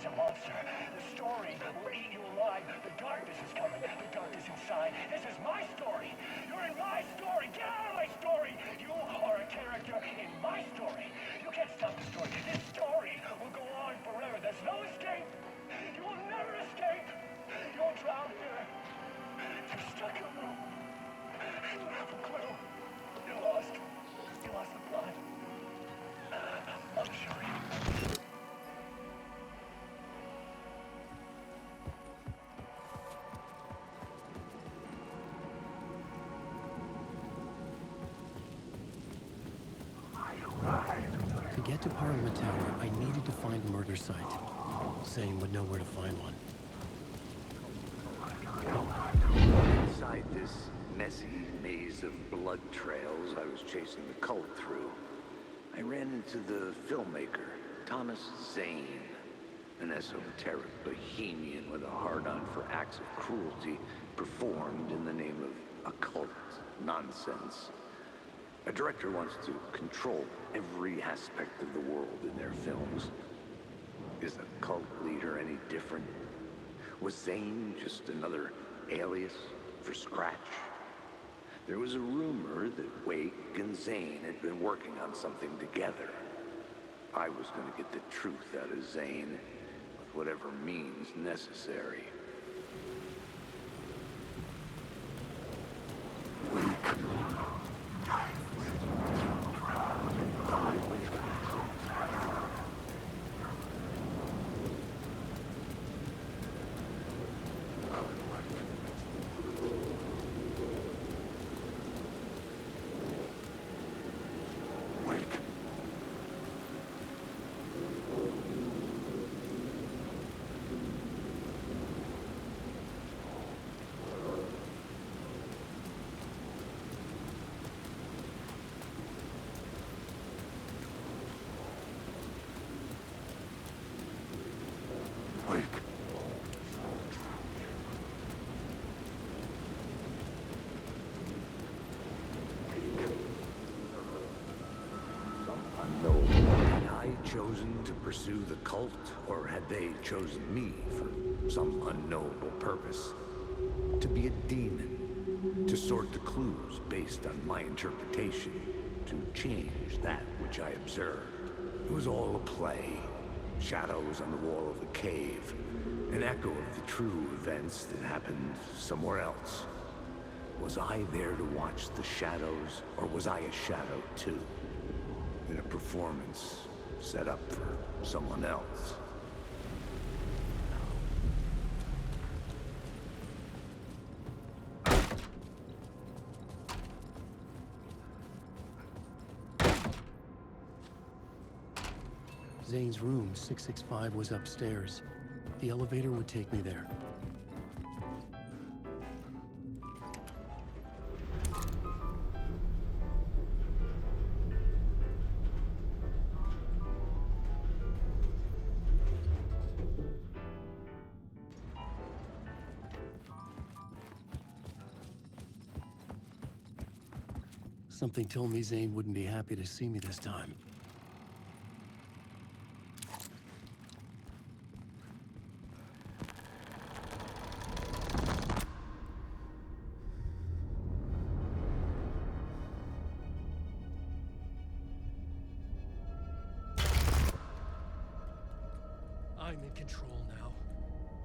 a monster. The story will eat you alive. The darkness is coming. The darkness inside. This is my story. You're in my story. Get out of my story. You are a character in my story. You can't stop the story. This story will go on forever. There's no escape. You will never escape. You'll drown here. You're stuck in a room. You don't have a clue. You're lost. You lost the plot. I'm sorry. To get to Parliament Tower, I needed to find a murder site. Zane would know where to find one. Inside this messy maze of blood trails I was chasing the cult through, I ran into the filmmaker, Thomas Zane, an esoteric bohemian with a hard-on for acts of cruelty performed in the name of occult nonsense. A director wants to control every aspect of the world in their films. Is a cult leader any different? Was Zane just another alias for Scratch? There was a rumor that Wake and Zane had been working on something together. I was going to get the truth out of Zane with whatever means necessary. Chosen to pursue the cult, or had they chosen me for some unknowable purpose? To be a demon, to sort the clues based on my interpretation, to change that which I observed. It was all a play. Shadows on the wall of the cave, an echo of the true events that happened somewhere else. Was I there to watch the shadows, or was I a shadow too? In a performance set up for someone else. Zane's room, 665, was upstairs. The elevator would take me there. Something told me Zane wouldn't be happy to see me this time. I'm in control now.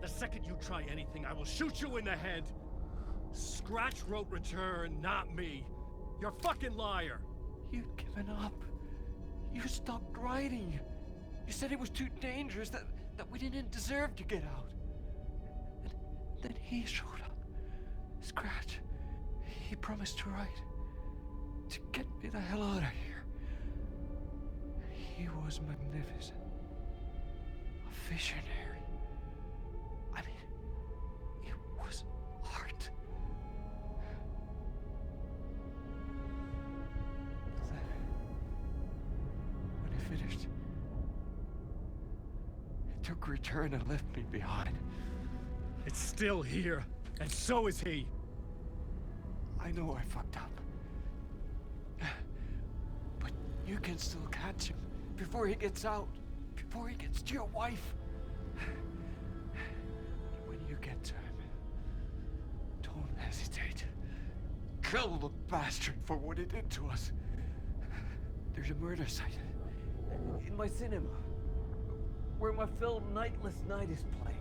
The second you try anything, I will shoot you in the head. Scratch wrote Return, not me. You're a fucking liar! You'd given up. You stopped writing. You said it was too dangerous, that we didn't deserve to get out. And then he showed up. Scratch. He promised to write. To get me the hell out of here. He was magnificent. A visionary. I mean, it was art. When he finished, he took Return and left me behind. It's still here, and so is he. I know I fucked up. But you can still catch him before he gets out, before he gets to your wife. When you get to him, don't hesitate. Kill the bastard for what he did to us. There's a murder site in my cinema where my film Nightless Night is playing.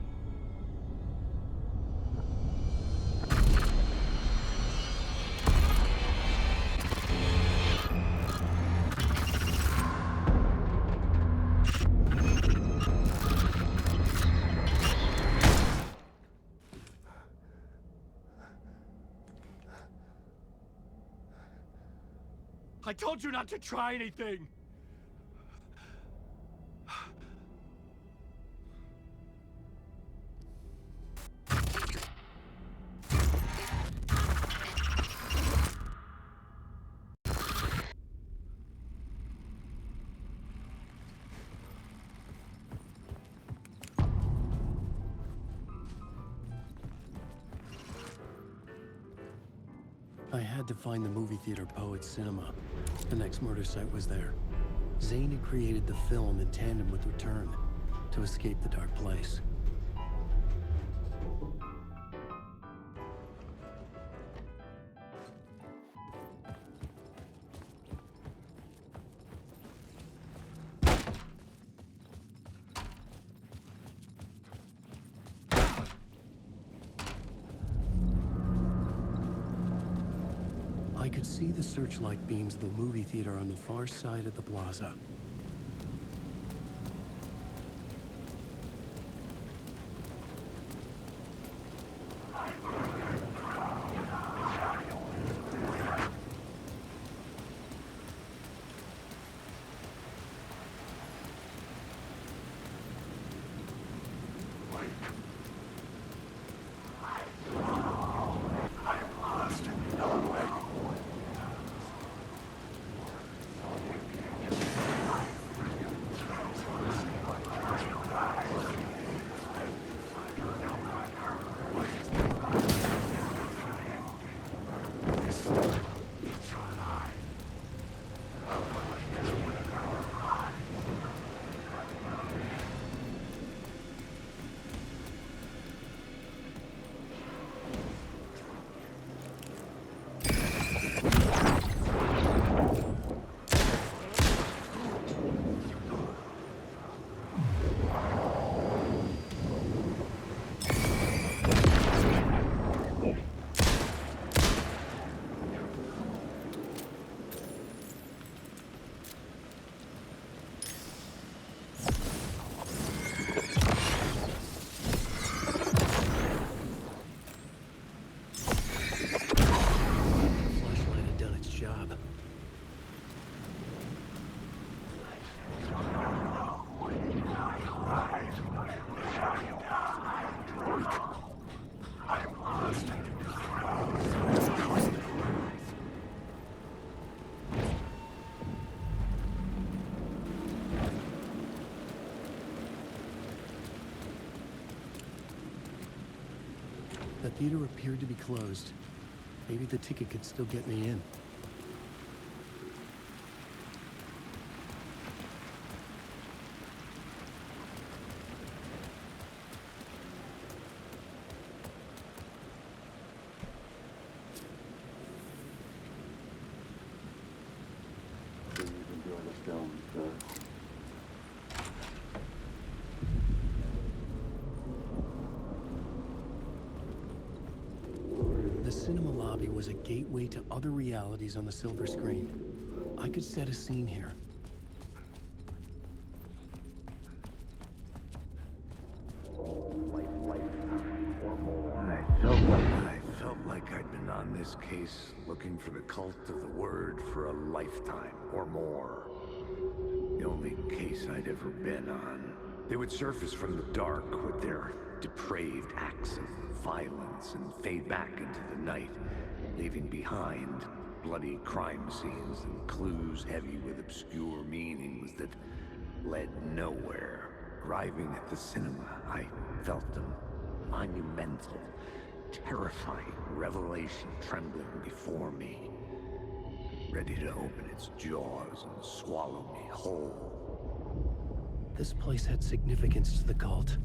I told you not to try anything! I had to find the movie theater Poet Cinema. The next murder site was there. Zane had created the film in tandem with Return to escape the dark place. I could see the searchlight beams of the movie theater on the far side of the plaza. The theater appeared to be closed. Maybe the ticket could still get me in. The cinema lobby was a gateway to other realities on the silver screen. I could set a scene here. I felt like I'd been on this case looking for the cult of the word for a lifetime or more. The only case I'd ever been on. They would surface from the dark with their depraved acts of violence and fade back into the night, leaving behind bloody crime scenes and clues heavy with obscure meanings that led nowhere. Arriving at the cinema, I felt a monumental, terrifying revelation trembling before me, ready to open its jaws and swallow me whole. This place had significance to the cult.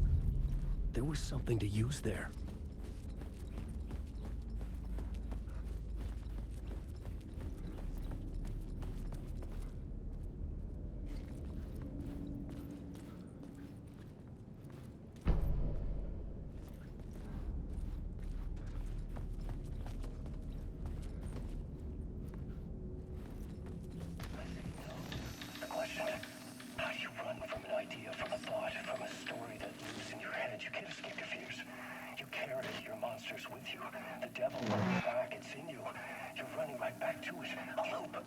There was something to use there. The question, how do you run from an idea, from a thought, from a story that lives in your head? You can't escape your fears. You carry your monsters with you. The devil lurks back, it's in you. You're running right back to it. A loop.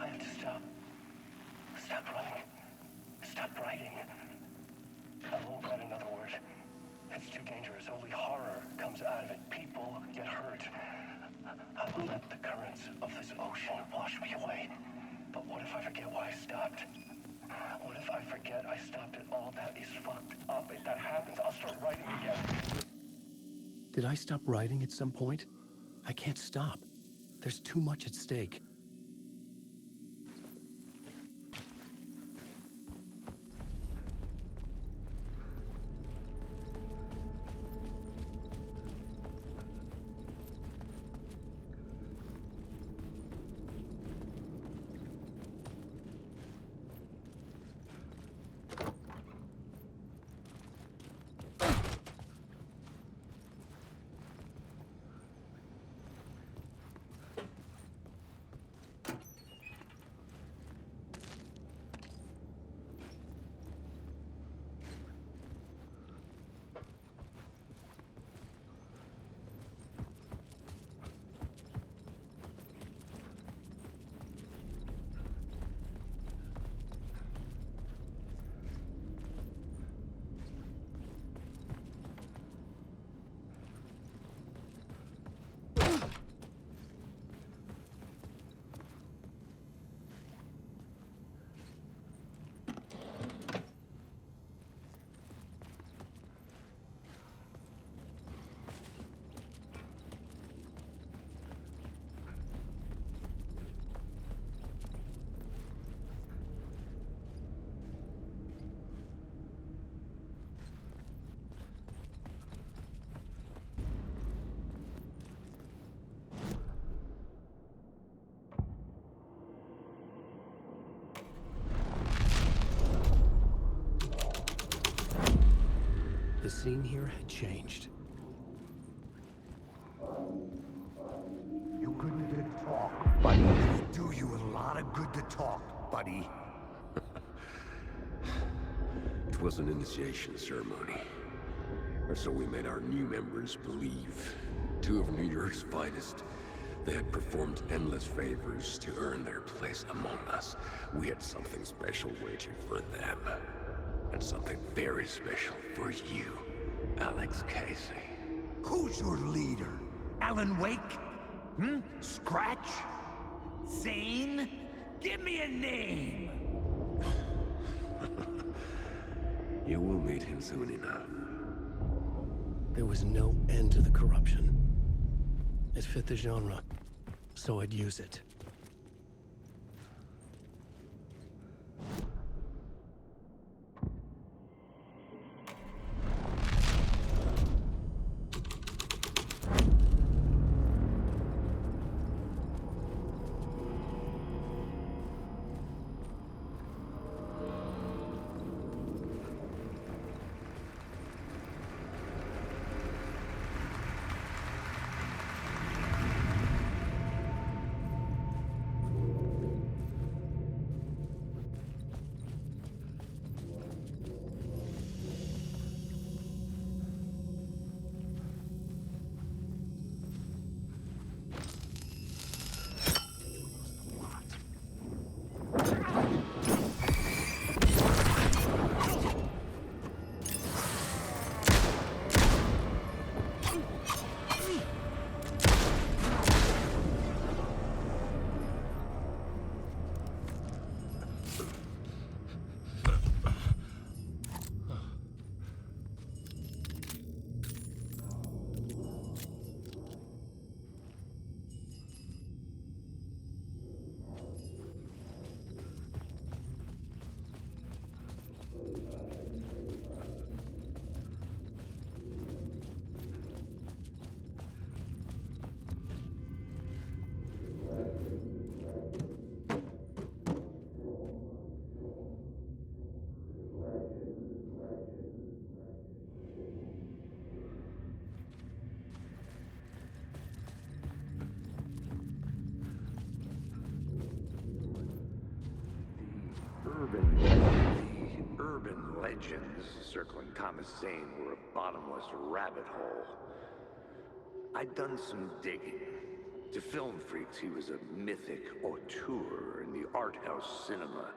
I have to stop. Stop running. Stop writing. I won't write another word. It's too dangerous. Only horror comes out of it. People get hurt. I will let the currents of this ocean wash me away. But what if I forget why I stopped? What if I forget I stopped at all? That is fucked up. If that happens, I'll start writing again. Did I stop writing at some point? I can't stop. There's too much at stake. The scene here had changed. You couldn't good talk, buddy. It'd do you a lot of good to talk, buddy. It was an initiation ceremony. Or so we made our new members believe. Two of New York's finest. They had performed endless favors to earn their place among us. We had something special waiting for them. And something very special for you, Alex Casey. Who's your leader? Alan Wake? Scratch? Zane? Give me a name! You will meet him soon enough. There was no end to the corruption. It fit the genre, so I'd use it. urban legends circling Thomas Zane were a bottomless rabbit hole. I'd done some digging. To film freaks, he was a mythic auteur in the art house cinema.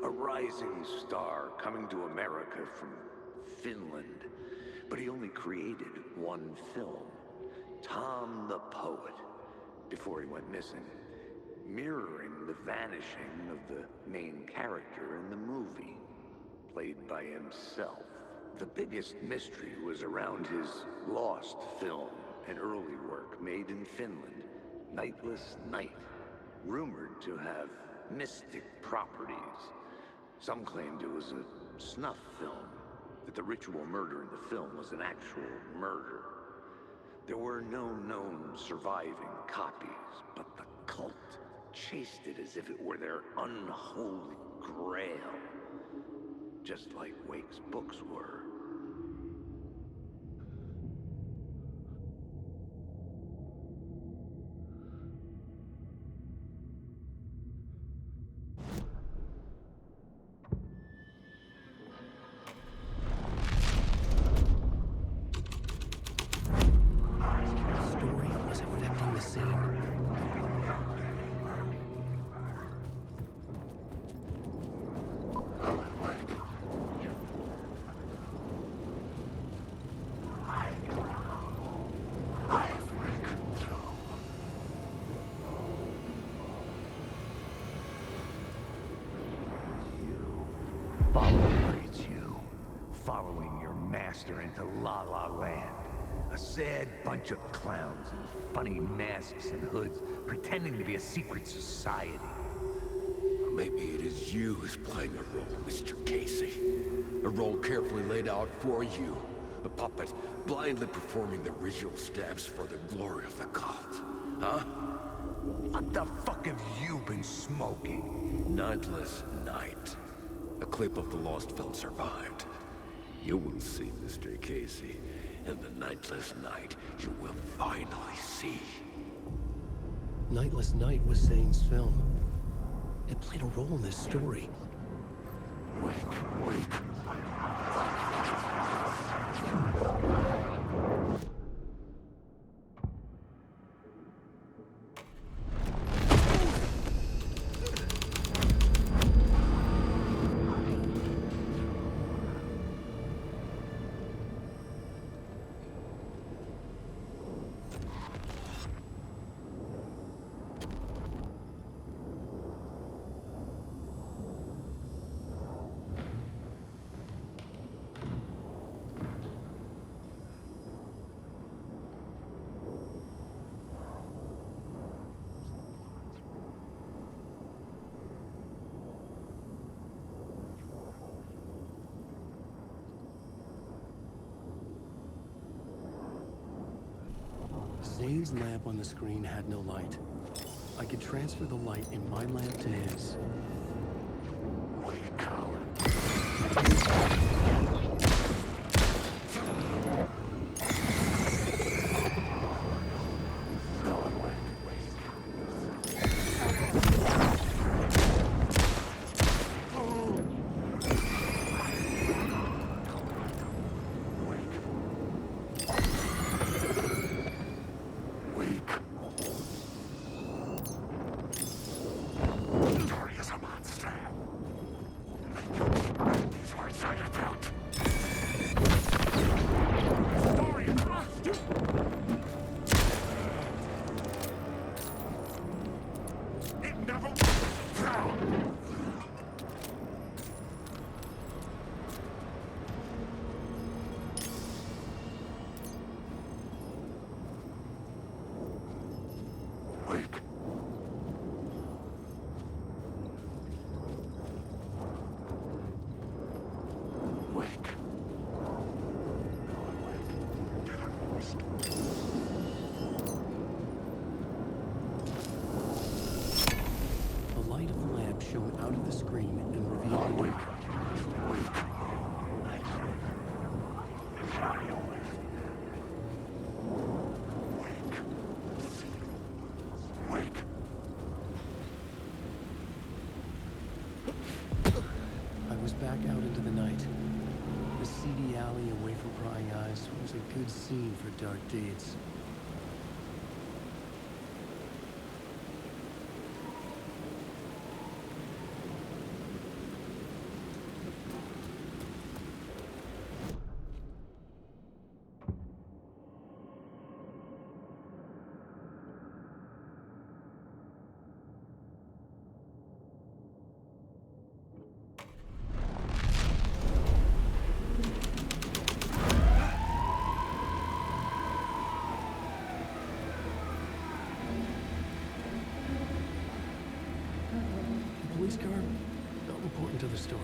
A rising star coming to America from Finland. But he only created one film, Tom the Poet, before he went missing, mirroring the vanishing of the main character in the movie, played by himself. The biggest mystery was around his lost film, an early work made in Finland, Nightless Night, rumored to have mystic properties. Some claimed it was a snuff film, that the ritual murder in the film was an actual murder. There were no known surviving copies, but the cult chased it as if it were their unholy grail, just like Wake's books were. Following your master into La La Land. A sad bunch of clowns in funny masks and hoods, pretending to be a secret society. Maybe it is you who's playing a role, Mr. Casey. A role carefully laid out for you. A puppet blindly performing the ritual steps for the glory of the cult. Huh? What the fuck have you been smoking? Nightless Night. A clip of the lost film survived. You will see, Mr. Casey. In the Nightless Night, you will finally see. Nightless Night was Zane's film. It played a role in this story. Wait. Zane's lamp on the screen had no light. I could transfer the light in my lamp to his. prying eyes was a good scene for dark deeds. Police car, not important to the story.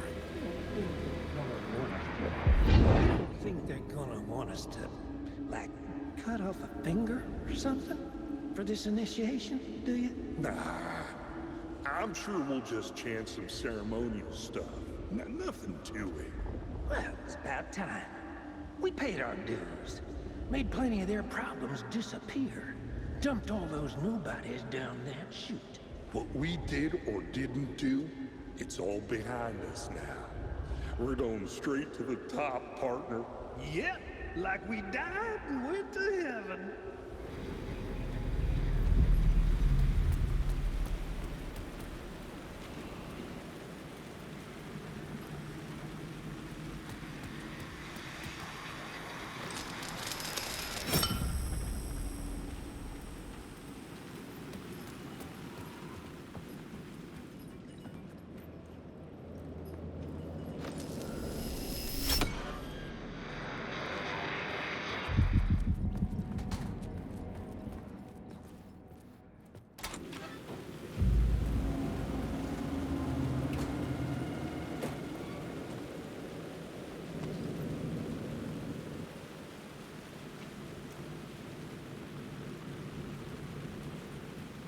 You don't think they're gonna want us to, like, cut off a finger or something for this initiation, do you? Nah, I'm sure we'll just chant some ceremonial stuff. Nothing to it. Well, it's about time. We paid our dues. Made plenty of their problems disappear. Dumped all those nobodies down that chute. What we did or didn't do, it's all behind us now. We're going straight to the top, partner. Yep, like we died and went to heaven.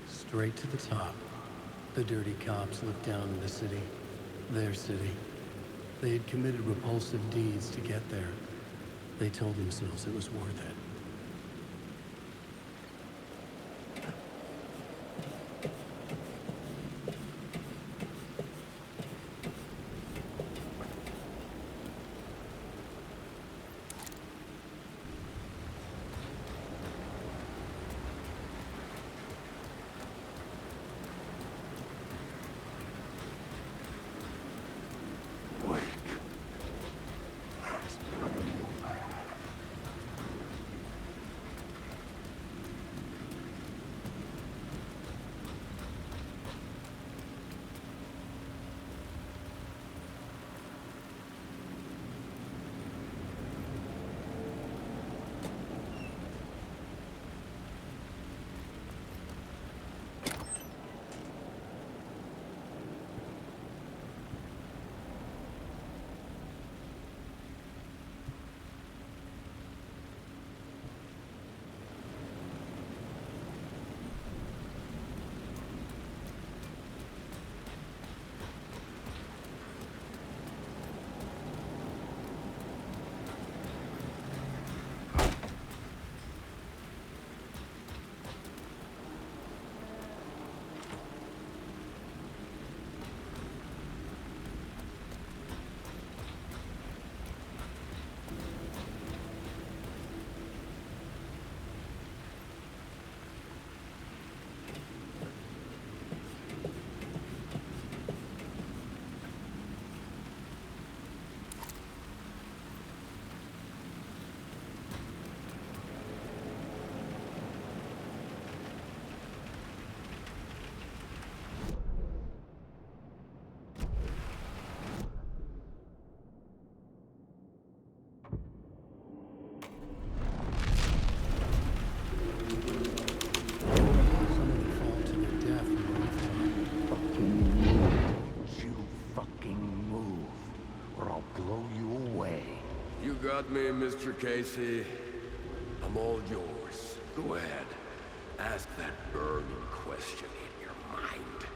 Straight to the top. The dirty cops looked down on the city. Their city. They had committed repulsive deeds to get there. They told themselves it was worth it. Got me, Mr. Casey. I'm all yours. Go ahead. Ask that burning question in your mind.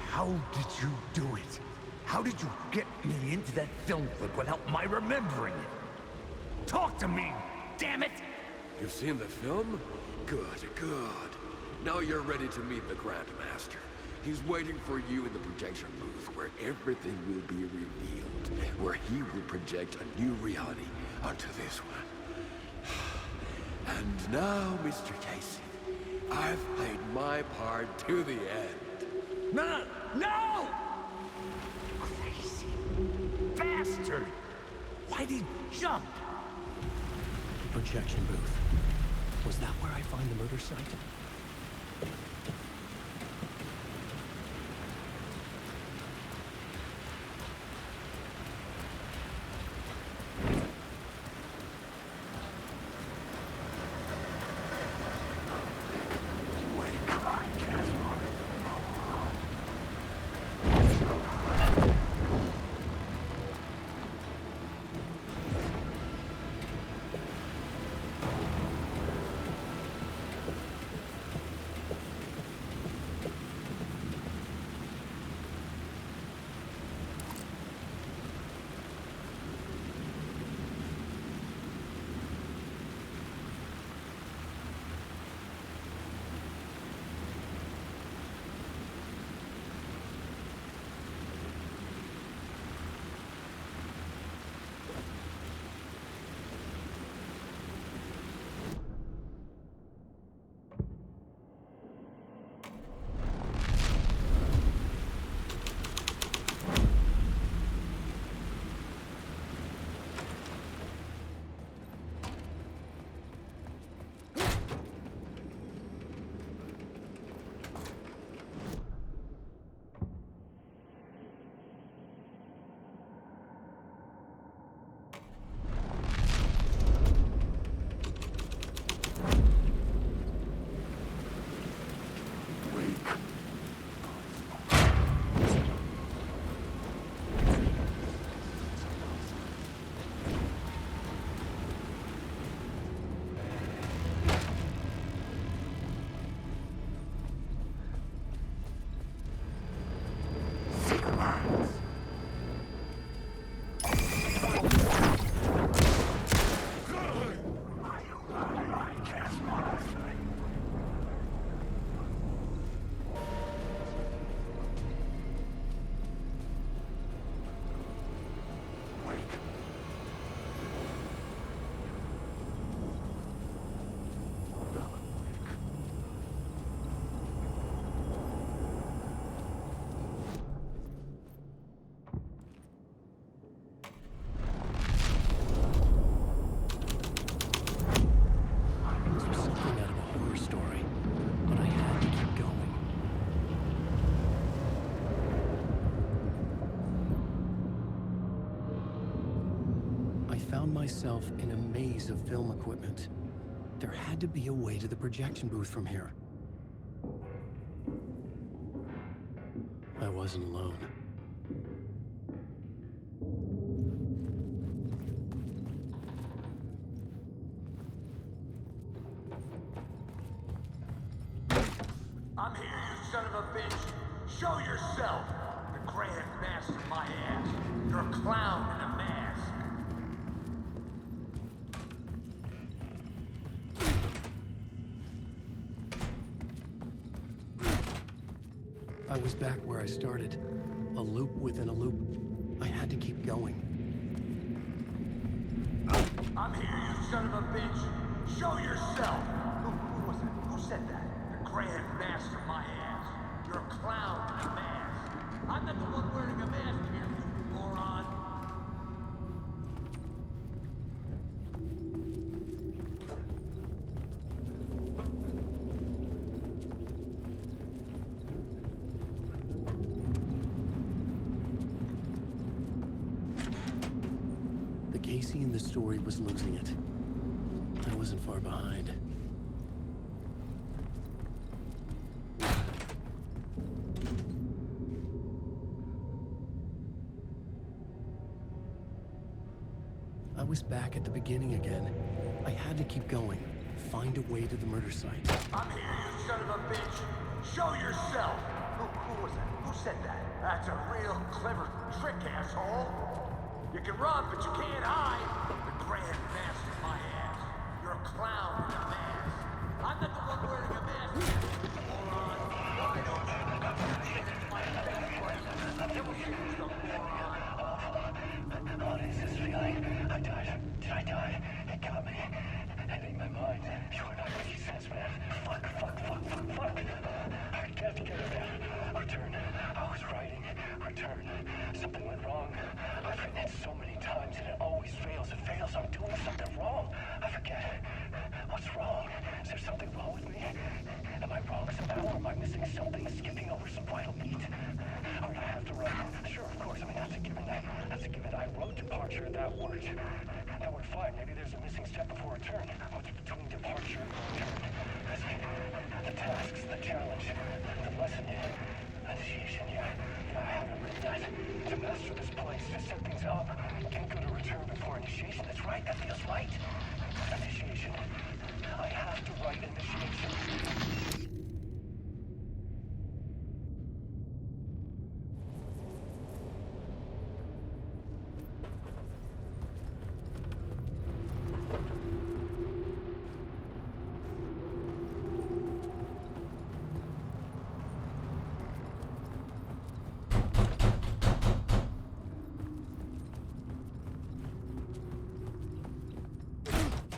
How did you do it? How did you get me into that film clip without my remembering it? Talk to me, damn it! You've seen the film? Good, good. Now you're ready to meet the Grandmaster. He's waiting for you in the projection booth where everything will be revealed, where he will project a new reality onto this one. And now, Mr. Casey, I've played my part to the end. No! No! Crazy bastard! Why'd he jump? Projection booth. Was that where I find the murder site? Myself in a maze of film equipment. There had to be a way to the projection booth from here. I wasn't alone. I'm here, you son of a bitch! Show yourself! The grand master my ass! You're a clown in a mask! I was back where I started. A loop within a loop. I had to keep going. I'm here, you son of a bitch! Show yourself! Who was it? Who said that? The grand master my ass! You're a clown in a mask! I'm not the one wearing a mask here, you moron! Casey in the story was losing it. I wasn't far behind. I was back at the beginning again. I had to keep going. Find a way to the murder site. I'm here, you son of a bitch! Show yourself! Who was that? Who said that? That's a real clever trick, asshole! You can run, but you can't hide! The grand master my ass! You're a clown in a mask! I'm not the one wearing a mask here, you moron! Why don't you stick it in my face? Never see you, moron! What is this feeling? I died. Did I die? It got me. I think my mind. return. Something went wrong. I've written it so many times and it always fails. It fails. I'm doing something wrong. I forget. What's wrong? Is there something wrong with me? Am I wrong somehow, or am I missing something, skipping over some vital beat? Or do I have to write? Sure, of course. I mean, that's a given. That's a given. I wrote departure. That worked. That worked fine. Maybe there's a missing step before return. What's between departure and return? The tasks, the challenge, the lesson, initiation. Yeah, I haven't written that. To master this place, to set things up. Can't go to return before initiation. That's right. That feels right. Initiation. I have to write initiation.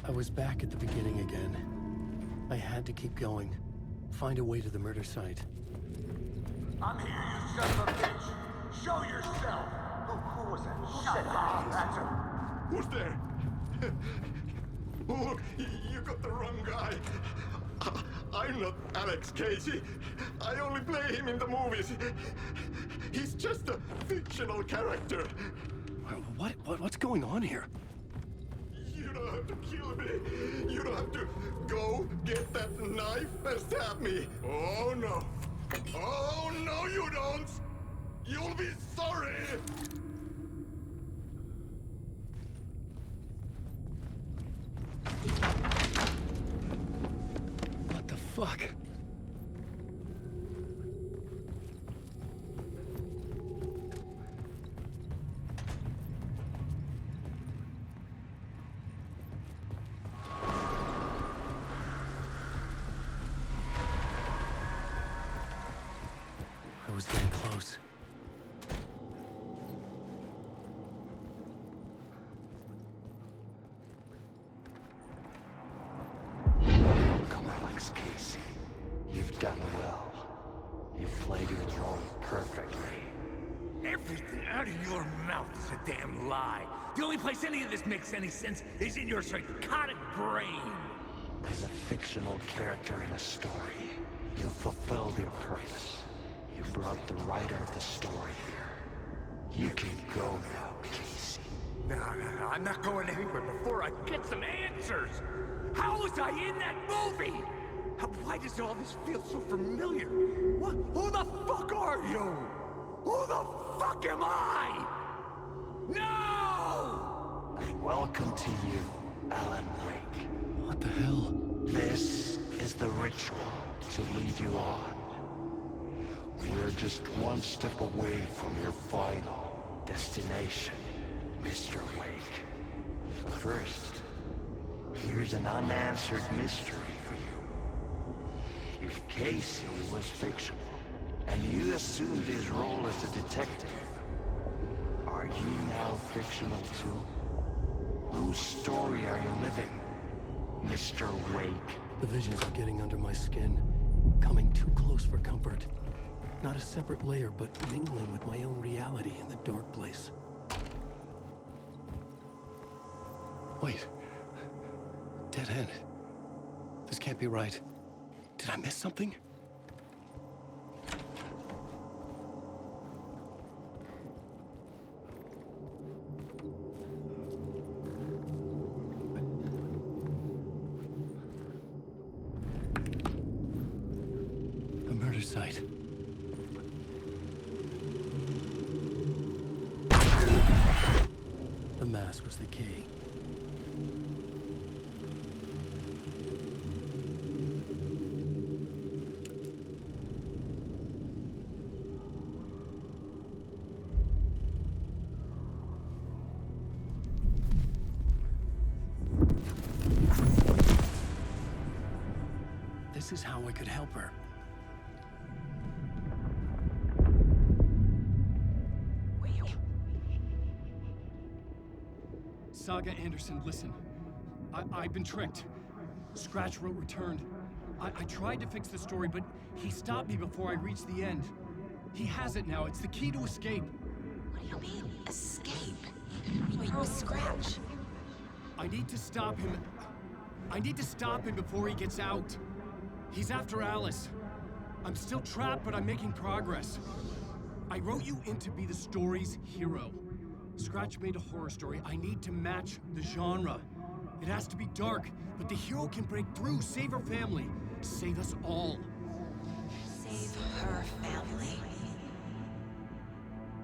I was back at the beginning again. I had to keep going. Find a way to the murder site. I'm here, you son of a bitch! Show yourself! Who was that? Shut up! That's him! Who's there? Look, you got the wrong guy. I'm not Alex Casey. I only play him in the movies. He's just a fictional character. What's going on here? You don't have to kill me. You don't have to go get that knife and stab me. Oh no. Oh no, you don't. You'll be sorry. What the fuck? I was getting close. Come on, Alex Casey. You've done well. You've played your role perfectly. Everything out of your mouth is a damn lie. The only place any of this makes any sense is in your psychotic brain. As a fictional character in a story, you fulfilled your purpose. You brought the writer of the story here. You can go now, Casey. No, I'm not going anywhere before I get some answers. How was I in that movie? Why does all this feel so familiar? What? Who the fuck are you? Who the fuck am I? No! Welcome to you, Alan Wake. What the hell? This is the ritual to lead you on. We're just one step away from your final destination, Mr. Wake. But first, here's an unanswered mystery for you. If Casey was fictional, and you assumed his role as a detective, are you now fictional too? Whose story are you living, Mr. Wake? The visions are getting under my skin, coming too close for comfort. Not a separate layer, but mingling with my own reality in the dark place. Wait. Dead end. This can't be right. Did I miss something? The murder site. The mask was the key. This is how I could help her. Saga Anderson, listen. I've been tricked. Scratch wrote returned. I tried to fix the story, but he stopped me before I reached the end. He has it now. It's the key to escape. You mean escape? From scratch? I need to stop him. I need to stop him before he gets out. He's after Alice. I'm still trapped, but I'm making progress. I wrote you in to be the story's hero. Scratch made a horror story. I need to match the genre. It has to be dark, but the hero can break through, save her family, save us all. Save her family?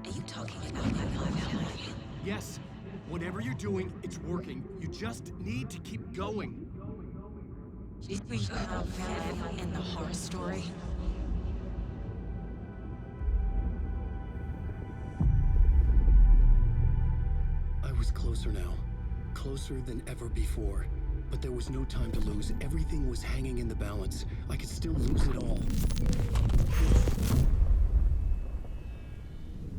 Are you talking about my family? Yes. Whatever you're doing, it's working. You just need to keep going. Did we have family in the horror story? I was closer now. Closer than ever before. But there was no time to lose. Everything was hanging in the balance. I could still lose it all.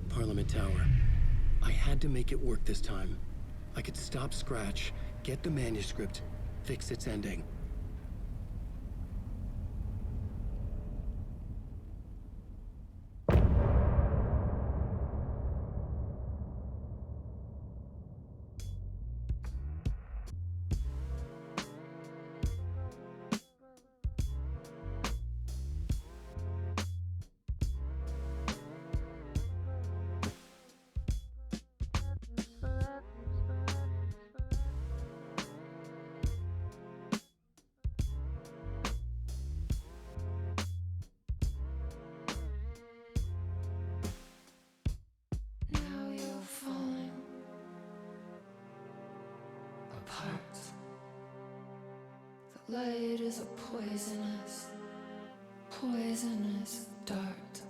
Parliament Tower. I had to make it work this time. I could stop Scratch, get the manuscript, fix its ending. Light is a poisonous, poisonous dart,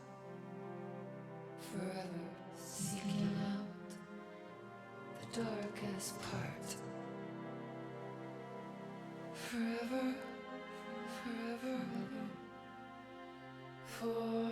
forever seeking out the darkest part. Forever, forever, forever.